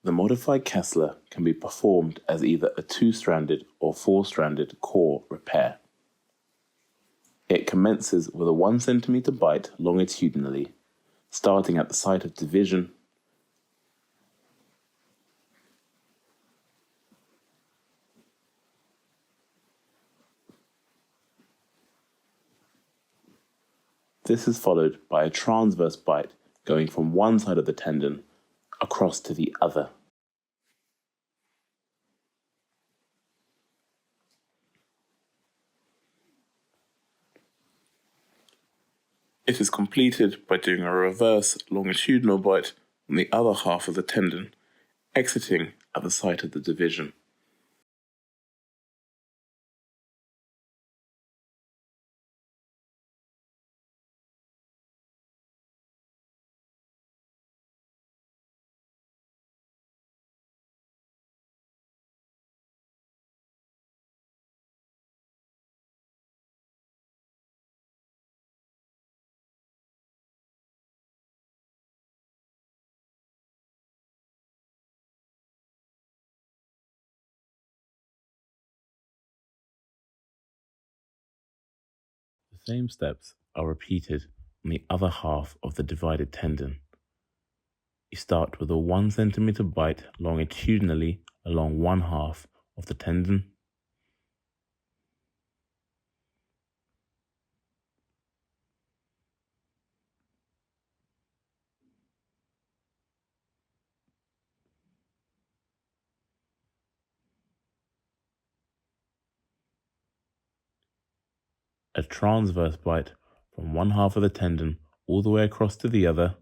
The modified Kessler can be performed as either a 2-stranded or 4-stranded core repair. It commences with a 1 cm bite longitudinally, starting at the site of division This is followed by a transverse bite going from one side of the tendon across to the other. It is completed by doing a reverse longitudinal bite on the other half of the tendon, exiting at the site of the division. The same steps are repeated on the other half of the divided tendon. You start with a 1 cm bite longitudinally along one half of the tendon. A transverse bite from one half of the tendon all the way across to the other.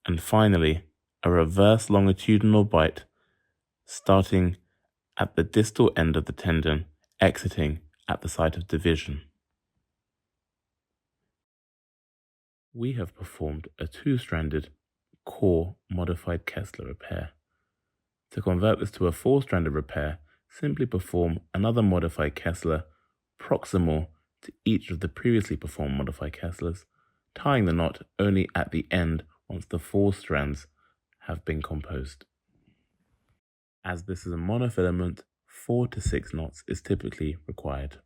And finally, a reverse longitudinal bite starting at the distal end of the tendon, exiting at the site of division. We have performed a 2-stranded core modified Kessler repair. To convert this to a 4-stranded repair, simply perform another modified Kessler proximal to each of the previously performed modified Kesslers, tying the knot only at the end once the 4 strands have been composed. As this is a monofilament, 4 to 6 knots is typically required.